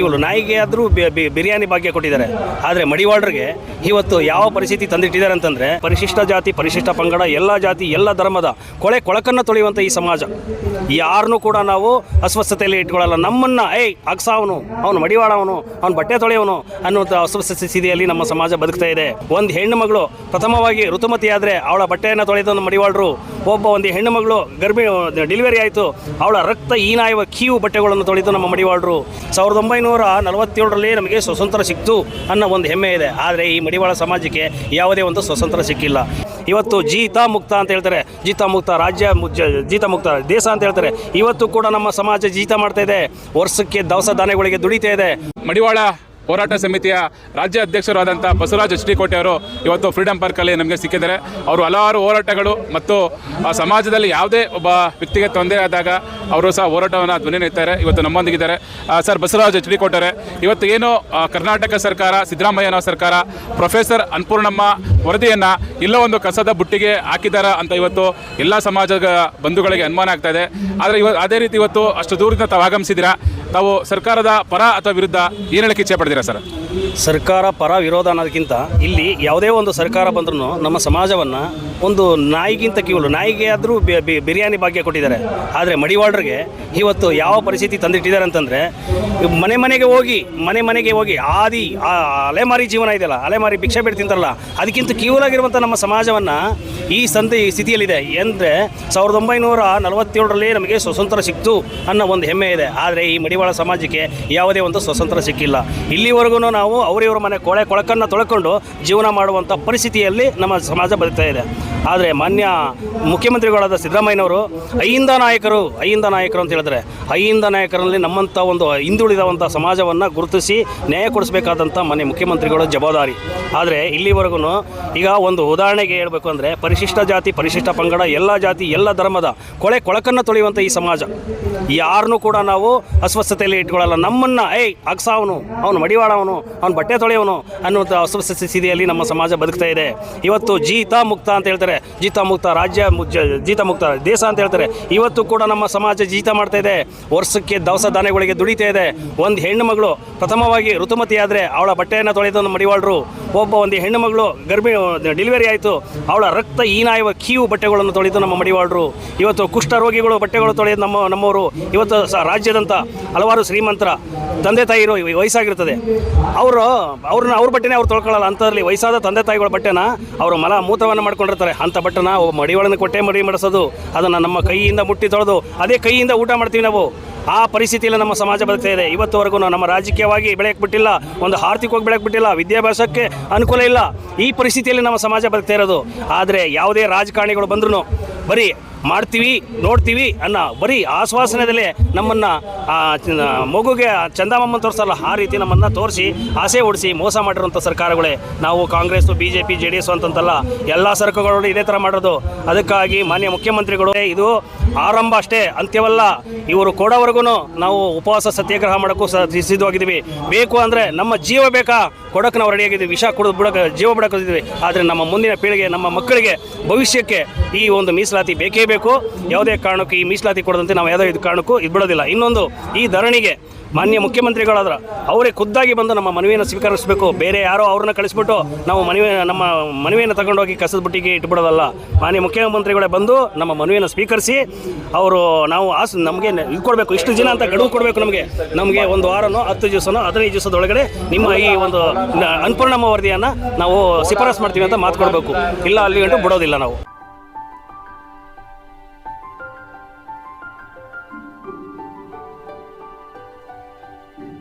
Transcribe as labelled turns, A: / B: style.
A: ಇವಳು ನಾಯಿಗೆ ಆದರೂ ಬಿರಿಯಾನಿ ಭಾಗ್ಯ ಕೊಟ್ಟಿದ್ದಾರೆ. ಆದರೆ ಮಡಿವಾಳರಿಗೆ ಇವತ್ತು ಯಾವ ಪರಿಸ್ಥಿತಿ ತಂದಿಟ್ಟಿದ್ದಾರೆ ಅಂತಂದರೆ, ಪರಿಶಿಷ್ಟ ಜಾತಿ ಪರಿಶಿಷ್ಟ ಪಂಗಡ ಎಲ್ಲ ಜಾತಿ ಎಲ್ಲ ಧರ್ಮದ ಕೊಳಕನ್ನು ತೊಳೆಯುವಂಥ ಈ ಸಮಾಜ ಯಾರನ್ನೂ ಕೂಡ ನಾವು ಅಸ್ವಸ್ಥತೆಯಲ್ಲಿ ಇಟ್ಕೊಳ್ಳಲ್ಲ. ನಮ್ಮನ್ನು ಅಕ್ಸಾವನು ಅವನು ಮಡಿವಾಳವನು ಅವನು ಬಟ್ಟೆ ತೊಳೆಯವನು ಅನ್ನುವಂಥ ಅಸ್ವಸ್ಥ ಸ್ಥಿತಿಯಲ್ಲಿ ನಮ್ಮ ಸಮಾಜ ಬದುಕ್ತಾ ಇದೆ. ಒಂದು ಹೆಣ್ಣು ಮಗಳು ಪ್ರಥಮವಾಗಿ ಋತುಮತಿ ಆದರೆ ಅವಳ ಬಟ್ಟೆಯನ್ನು ತೊಳೆದ ಮಡಿವಾಳರು, ಒಂದು ಹೆಣ್ಣು ಮಗಳು ಡೆಲಿವರಿ ಆಯಿತು ಅವಳ ರಕ್ತ ಹೀನಾಯುವ ಕೀವು ಬಟ್ಟೆಗಳನ್ನು ತೊಳೆದು ನಮ್ಮ ಮಡಿವಾಳರು. 1947ರಲ್ಲಿ ನಮಗೆ ಸ್ವತಂತ್ರ ಸಿಕ್ತು ಅನ್ನೋ ಒಂದು ಹೆಮ್ಮೆ ಇದೆ. ಆದರೆ ಈ ಮಡಿವಾಳ ಸಮಾಜಕ್ಕೆ ಯಾವುದೇ ಒಂದು ಸ್ವತಂತ್ರ ಸಿಕ್ಕಿಲ್ಲ. ಇವತ್ತು ಜೀತ ಮುಕ್ತ ಅಂತ ಹೇಳ್ತಾರೆ, ಜೀತ ಮುಕ್ತ ರಾಜ್ಯ, ಜೀತ ಮುಕ್ತ ದೇಶ ಅಂತ ಹೇಳ್ತಾರೆ. ಇವತ್ತು ಕೂಡ ನಮ್ಮ ಸಮಾಜ ಜೀತ ಮಾಡ್ತಾ ಇದೆ, ವರ್ಷಕ್ಕೆ ದವಸ ಧಾನ್ಯಗಳಿಗೆ ದುಡಿತಾ ಇದೆ.
B: ಮಡಿವಾಳ ಹೋರಾಟ ಸಮಿತಿಯ ರಾಜ್ಯ ಅಧ್ಯಕ್ಷರಾದಂಥ ಬಸವರಾಜ್ ಎಚ್ ಡಿ ಕೋಟೆ ಅವರು ಇವತ್ತು ಫ್ರೀಡಂ ಪಾರ್ಕಲ್ಲಿ ನಮಗೆ ಸಿಕ್ಕಿದ್ದಾರೆ. ಅವರು ಹಲವಾರು ಹೋರಾಟಗಳು ಮತ್ತು ಸಮಾಜದಲ್ಲಿ ಯಾವುದೇ ಒಬ್ಬ ವ್ಯಕ್ತಿಗೆ ತೊಂದರೆ ಆದಾಗ ಅವರು ಸಹ ಹೋರಾಟವನ್ನು ಧ್ವನಿಯುತ್ತಾರೆ. ಇವತ್ತು ನಮ್ಮೊಂದಿಗಿದ್ದಾರೆ. ಸರ್ ಬಸವರಾಜ್ ಎಚ್ ಡಿ ಕೋಟೆ, ಇವತ್ತು ಏನು ಕರ್ನಾಟಕ ಸರ್ಕಾರ, ಸಿದ್ದರಾಮಯ್ಯನ ಸರ್ಕಾರ ಪ್ರೊಫೆಸರ್ ಅನ್ನಪೂರ್ಣಮ್ಮ ವರದಿಯನ್ನು ಇಲ್ಲೋ ಒಂದು ಕಸದ ಬುಟ್ಟಿಗೆ ಹಾಕಿದಾರ ಅಂತ ಇವತ್ತು ಎಲ್ಲ ಸಮಾಜದ ಬಂಧುಗಳಿಗೆ ಅನುಮಾನ ಆಗ್ತಾ ಇದೆ. ಆದರೆ ಅದೇ ರೀತಿ ಇವತ್ತು ಅಷ್ಟು ದೂರದಿಂದ ತಾವು ಆಗಮಿಸಿದ್ದೀರಾ. ತಾವು ಸರ್ಕಾರದ ಪರ ಅಥವಾ ವಿರುದ್ಧ ಏನು ಹೇಳಕ್ಕೆ ಇಚ್ಛೆ ಪಡ್ತೀರಾ ಸರ್?
A: ಸರ್ಕಾರ ಪರ ವಿರೋಧ ಅನ್ನೋದಕ್ಕಿಂತ ಇಲ್ಲಿ ಯಾವುದೇ ಒಂದು ಸರ್ಕಾರ ಬಂದ್ರೂ ನಮ್ಮ ಸಮಾಜವನ್ನು ಒಂದು ನಾಯಿಗಿಂತ ಕೀಳು, ನಾಯಿಗೆ ಆದರೂ ಬಿರಿಯಾನಿ ಭಾಗ್ಯ ಕೊಟ್ಟಿದ್ದಾರೆ. ಆದರೆ ಮಡಿವಾಳರಿಗೆ ಇವತ್ತು ಯಾವ ಪರಿಸ್ಥಿತಿ ತಂದಿಟ್ಟಿದ್ದಾರೆ ಅಂತಂದರೆ, ಮನೆ ಮನೆಗೆ ಹೋಗಿ ಅಲೆಮಾರಿ ಜೀವನ ಇದೆಯಲ್ಲ, ಅಲೆಮಾರಿ ಭಿಕ್ಷೆ ಬೇಡ ತಿಂತಾರಲ್ಲ, ಅದಕ್ಕಿಂತ ಕೀವಲಾಗಿರುವಂಥ ನಮ್ಮ ಸಮಾಜವನ್ನು ಈ ಸ್ಥಿತಿಯಲ್ಲಿದೆ. ಅಂದರೆ 1947ರಲ್ಲಿ ನಮಗೆ ಸ್ವತಂತ್ರ ಸಿಕ್ತು ಅನ್ನೋ ಒಂದು ಹೆಮ್ಮೆ ಇದೆ. ಆದರೆ ಈ ಮಡಿವಾಳ ಸಮಾಜಕ್ಕೆ ಯಾವುದೇ ಒಂದು ಸ್ವತಂತ್ರ ಸಿಕ್ಕಿಲ್ಲ. ಇಲ್ಲಿವರೆಗೂ ನಾವು ಅವರಿವರ ಮನೆ ಕೊಳಕನ್ನು ತೊಳ್ಕೊಂಡು ಜೀವನ ಮಾಡುವಂಥ ಪರಿಸ್ಥಿತಿಯಲ್ಲಿ ನಮ್ಮ ಸಮಾಜ ಬದುಕ್ತಾ ಇದೆ. ಆದರೆ ಮಾನ್ಯ ಮುಖ್ಯಮಂತ್ರಿಗಳಾದ ಸಿದ್ದರಾಮಯ್ಯನವರು ಅಹಿಂದ ನಾಯಕರು ಅಂತ ಹೇಳಿದ್ರೆ, ಅಹಿಂದ ನಾಯಕರಲ್ಲಿ ನಮ್ಮಂಥ ಒಂದು ಹಿಂದುಳಿದಂಥ ಸಮಾಜವನ್ನು ಗುರುತಿಸಿ ನ್ಯಾಯ ಕೊಡಿಸಬೇಕಾದಂಥ ಮಾನ್ಯ ಮುಖ್ಯಮಂತ್ರಿಗಳ ಜವಾಬ್ದಾರಿ. ಆದರೆ ಇಲ್ಲಿವರೆಗೂ ಈಗ ಒಂದು ಉದಾಹರಣೆಗೆ ಹೇಳಬೇಕು ಅಂದರೆ, ಪರಿಶಿಷ್ಟ ಜಾತಿ ಪರಿಶಿಷ್ಟ ಪಂಗಡ ಎಲ್ಲ ಜಾತಿ ಎಲ್ಲ ಧರ್ಮದ ಕೊಳಕನ್ನು ತೊಳೆಯುವಂಥ ಈ ಸಮಾಜ ಯಾರನ್ನೂ ಕೂಡ ನಾವು ಅಸ್ವಸ್ಥತೆಯಲ್ಲಿ ಇಟ್ಕೊಳ್ಳಲ್ಲ. ನಮ್ಮನ್ನು ಅಕ್ಸಾವನು ಅವನು ಮಡಿವಾಳವನು ಅವನು ಬಟ್ಟೆ ತೊಳೆಯವನು ಅನ್ನುವಂಥ ಅಸ್ವಸ್ಥ ಸ್ಥಿತಿಯಲ್ಲಿ ನಮ್ಮ ಸಮಾಜ ಬದುಕ್ತಾ ಇದೆ. ಇವತ್ತು ಜೀತ ಮುಕ್ತ ಅಂತ ಹೇಳ್ತಾರೆ, ಜೀತ ಮುಕ್ತ ರಾಜ್ಯ, ಜೀತ ಮುಕ್ತ ದೇಶ ಅಂತ ಹೇಳ್ತಾರೆ. ಇವತ್ತು ಕೂಡ ನಮ್ಮ ಸಮಾಜ ಜೀತ ಮಾಡ್ತಾ ಇದೆ, ವರ್ಷಕ್ಕೆ ದವಸ ಧಾನ್ಯಗಳಿಗೆ ದುಡಿತಾ ಇದೆ. ಒಂದು ಹೆಣ್ಣು ಮಗಳು ಪ್ರಥಮವಾಗಿ ಋತುಮತಿ ಆದರೆ ಅವಳ ಬಟ್ಟೆಯನ್ನು ತೊಳೆದ ಮಡಿವಾಳರು, ಒಂದು ಹೆಣ್ಣು ಮಗಳು ಡೆಲಿವರಿ ಆಯಿತು ಅವಳ ರಕ್ತ ಹೀನಾಯುವ ಕೀವು ಬಟ್ಟೆಗಳನ್ನು ತೊಳೆದು ನಮ್ಮ ಮಡಿವಾಳರು. ಇವತ್ತು ಕುಷ್ಠರೋಗಿಗಳು ಬಟ್ಟೆಗಳು ತೊಳೆಯೋದು ನಮ್ಮವರು. ಇವತ್ತು ರಾಜ್ಯದಂಥ ಹಲವಾರು ಶ್ರೀಮಂತರ ತಂದೆ ತಾಯಿರು ವಯಸ್ಸಾಗಿರ್ತದೆ, ಅವ್ರ ಬಟ್ಟೆನೇ ಅವ್ರು ತೊಳ್ಕೊಳ್ಳಲ್ಲ. ಅಂಥದ್ರಲ್ಲಿ ವಯಸ್ಸಾದ ತಂದೆ ತಾಯಿಗಳ ಬಟ್ಟೆನ ಅವರು ಮೂತ್ರವನ್ನು ಮಾಡ್ಕೊಂಡಿರ್ತಾರೆ. ಅಂಥ ಬಟ್ಟೆನ ಮಡಿವಾಳನ ಕೊಟ್ಟೆ ಮಡಿ ಮಾಡಿಸೋದು, ಅದನ್ನು ನಮ್ಮ ಕೈಯಿಂದ ಮುಟ್ಟಿ ತೊಳೆದು ಅದೇ ಕೈಯಿಂದ ಊಟ ಮಾಡ್ತೀವಿ ನಾವು. ಆ ಪರಿಸ್ಥಿತಿಯಲ್ಲಿ ನಮ್ಮ ಸಮಾಜ ಬದುಕ್ತಾ ಇದೆ. ಇವತ್ತುವರೆಗೂ ನಮ್ಮ ರಾಜಕೀಯವಾಗಿ ಬೆಳೆಯಕ್ಕೆ ಬಿಟ್ಟಿಲ್ಲ, ಒಂದು ಆರ್ಥಿಕವಾಗಿ ಬೆಳೆಯಕ್ಕೆ ಬಿಟ್ಟಿಲ್ಲ, ವಿದ್ಯಾಭ್ಯಾಸಕ್ಕೆ ಅನುಕೂಲ ಇಲ್ಲ. ಈ ಪರಿಸ್ಥಿತಿಯಲ್ಲಿ ನಮ್ಮ ಸಮಾಜ ಬದುಕ್ತಾ ಇರೋದು. ಆದರೆ ಯಾವುದೇ ರಾಜಕಾರಣಿಗಳು ಬಂದ್ರೂ ಬರೀ ಮಾಡ್ತೀವಿ ನೋಡ್ತೀವಿ ಅನ್ನೋ ಬರೀ ಆಶ್ವಾಸನೆಯಲ್ಲೇ ನಮ್ಮನ್ನು ಮಗುಗೆ ಚಂದಮಾಮನ ತೋರಿಸಲ್ಲ, ಆ ರೀತಿ ನಮ್ಮನ್ನು ತೋರಿಸಿ ಆಸೆ ಓಡಿಸಿ ಮೋಸ ಮಾಡಿರುವಂಥ ಸರ್ಕಾರಗಳೇ. ನಾವು ಕಾಂಗ್ರೆಸ್ಸು BJP JDS ಅಂತಂತಲ್ಲ, ಎಲ್ಲ ಸರ್ಕಾರಗಳು ಇದೇ ಥರ ಮಾಡೋದು. ಅದಕ್ಕಾಗಿ ಮಾನ್ಯ ಮುಖ್ಯಮಂತ್ರಿಗಳು ಇದು ಆರಂಭ ಅಷ್ಟೇ, ಅಂತ್ಯವಲ್ಲ. ಇವರು ಕೊಡೋವರೆಗೂ ನಾವು ಉಪವಾಸ ಸತ್ಯಾಗ್ರಹ ಮಾಡೋಕ್ಕೂ ಸಿದ್ಧವಾಗಿದ್ದೀವಿ. ಬೇಕು ಅಂದರೆ ನಮ್ಮ ಜೀವ ಬೇಕಾ ಕೊಡೋಕ್ಕೆ ನಾವು ರೆಡಿಯಾಗಿದ್ದೀವಿ. ವಿಷ ಕುಡಿದು ಬಿಡೋಕೆ ಜೀವ ಬಿಡೋಕಿದ್ದೀವಿ. ಆದರೆ ನಮ್ಮ ಮುಂದಿನ ಪೀಳಿಗೆ, ನಮ್ಮ ಮಕ್ಕಳಿಗೆ, ಭವಿಷ್ಯಕ್ಕೆ ಈ ಒಂದು ಮೀಸಲಾತಿ ಬೇಕೇ ಬೇಕು. ಯಾವುದೇ ಕಾರಣಕ್ಕೂ ಈ ಮೀಸಲಾತಿ ಕೊಡದಂತೆ ನಾವು ಯಾವುದೇ ಕಾರಣಕ್ಕೂ ಇದು ಬಿಡೋದಿಲ್ಲ. ಇನ್ನೊಂದು, ಈ ಧರಣಿಗೆ ಮಾನ್ಯ ಮುಖ್ಯಮಂತ್ರಿಗಳಾದ್ರೆ ಅವರೇ ಖುದ್ದಾಗಿ ಬಂದು ನಮ್ಮ ಮನವಿಯನ್ನು ಸ್ವೀಕರಿಸಬೇಕು. ಬೇರೆ ಯಾರೋ ಅವ್ರನ್ನ ಕಳಿಸ್ಬಿಟ್ಟು ನಾವು ನಮ್ಮ ಮನವಿಯನ್ನು ತಗೊಂಡೋಗಿ ಕಸದ ಬುಟ್ಟಿಗೆ ಇಟ್ಬಿಡೋದಲ್ಲ. ಮಾನ್ಯ ಮುಖ್ಯಮಂತ್ರಿಗಳೇ ಬಂದು ನಮ್ಮ ಮನವಿಯನ್ನು ಸ್ವೀಕರಿಸಿ ಅವರು ನಾವು ನಮಗೆ ಇದು ಕೊಡಬೇಕು, ಇಷ್ಟು ದಿನ ಅಂತ ಗಡುವು ಕೊಡಬೇಕು. ನಮಗೆ ಒಂದು ವಾರನೋ 10 ದಿವಸನೋ 15 ದಿವಸದೊಳಗಡೆ ನಿಮ್ಮ ಈ ಒಂದು ಅನ್ನಪೂರ್ಣಮ್ಮ ವರದಿಯನ್ನು ನಾವು ಶಿಫಾರಸು ಮಾಡ್ತೀವಿ ಅಂತ ಮಾತು ಕೊಡಬೇಕು. ಇಲ್ಲ ಅಲ್ಲಿ ಗಂಟು ಬಿಡೋದಿಲ್ಲ ನಾವು.